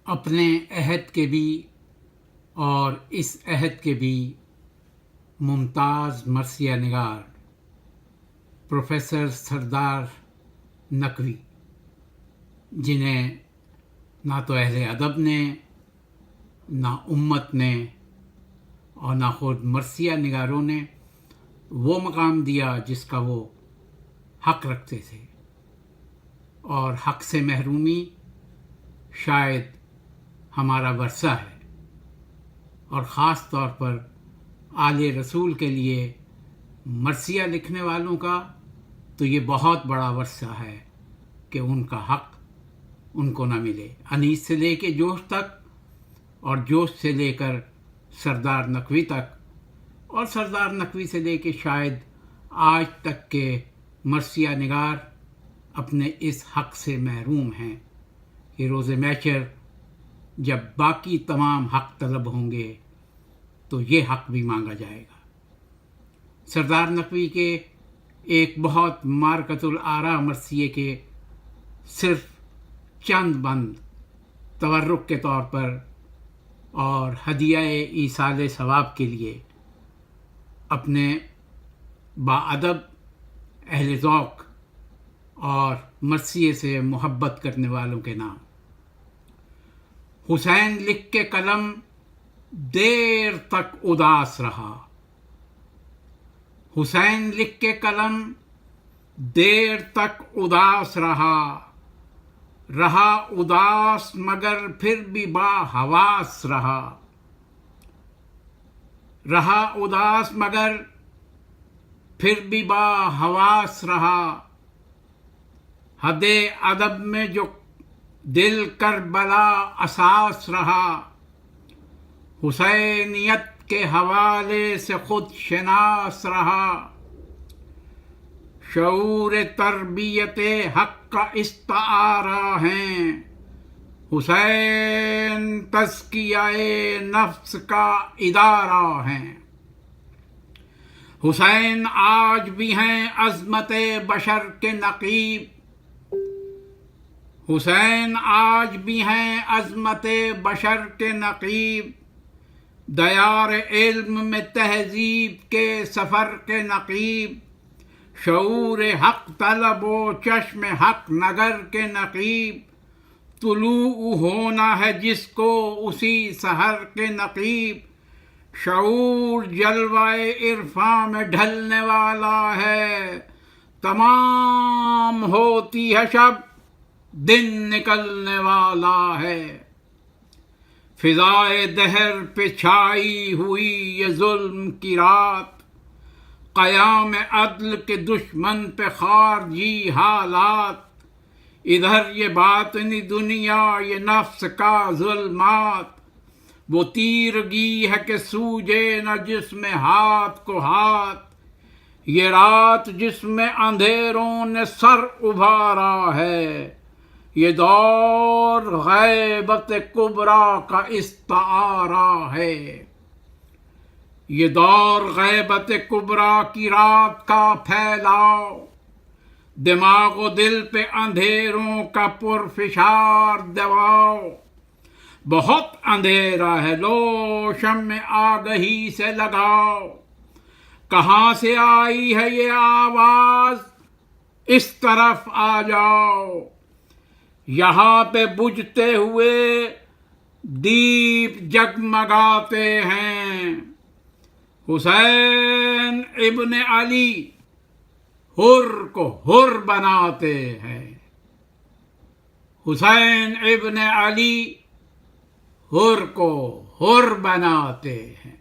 اپنے عہد کے بھی اور اس عہد کے بھی ممتاز مرثیہ نگار پروفیسر سردار نقوی، جنہیں نہ تو اہل ادب نے، نہ امت نے اور نہ خود مرثیہ نگاروں نے وہ مقام دیا جس کا وہ حق رکھتے تھے، اور حق سے محرومی شاید ہمارا ورثہ ہے، اور خاص طور پر آل رسول کے لیے مرثیہ لکھنے والوں کا تو یہ بہت بڑا ورثہ ہے کہ ان کا حق ان کو نہ ملے، انیس سے لے کے جوش تک، اور جوش سے لے کر سردار نقوی تک، اور سردار نقوی سے لے کے شاید آج تک کے مرثیہ نگار اپنے اس حق سے محروم ہیں کہ روز محشر جب باقی تمام حق طلب ہوں گے تو یہ حق بھی مانگا جائے گا۔ سردار نقوی کے ایک بہت مارکۃ الآراء مرثیے کے صرف چند بند تورک کے طور پر اور ہدیہ ایصال ثواب کے لیے اپنے باادب، اہل ذوق اور مرثیے سے محبت کرنے والوں کے نام: حسین لکھ کے قلم دیر تک اداس رہا، حسین لکھ کے قلم دیر تک اداس رہا اداس مگر پھر بھی با حواس رہا اداس مگر پھر بھی با حواس رہا، حد ادب میں جو دل کربلا اساس رہا، حسینیت کے حوالے سے خود شناس رہا، شعور تربیت حق کا استعارہ ہیں، حسین تزکیہ نفس کا ادارہ ہیں، حسین آج بھی ہیں عظمت بشر کے نقیب، حسین آج بھی ہیں عظمت بشر کے نقیب، دیار علم میں تہذیب کے سفر کے نقیب، شعور حق طلب و چشم حق نگر کے نقیب، طلوع ہونا ہے جس کو اسی سحر کے نقیب، شعور جلوہ عرفاں میں ڈھلنے والا ہے، تمام ہوتی ہے شب دن نکلنے والا ہے، فضائے دہر پہ چھائی ہوئی یہ ظلم کی رات، قیام عدل کے دشمن پہ خارجی حالات، ادھر یہ باطنی دنیا یہ نفس کا ظلمات، وہ تیرگی ہے کہ سوجے نہ جسم ہاتھ کو ہاتھ، یہ رات جس میں اندھیروں نے سر ابھارا ہے، یہ دور غیبت کبریٰ کا استعارہ ہے، یہ دور غیبت کبریٰ کی رات کا پھیلاؤ، دماغ و دل پہ اندھیروں کا پرفشار دباؤ، بہت اندھیرا ہے لو شمع آگہی سے لگاؤ، کہاں سے آئی ہے یہ آواز اس طرف آ جاؤ، یہاں پہ بجھتے ہوئے دیپ جگمگاتے ہیں، حسین ابن علی حر کو حر بناتے ہیں، حسین ابن علی حر کو حر بناتے ہیں۔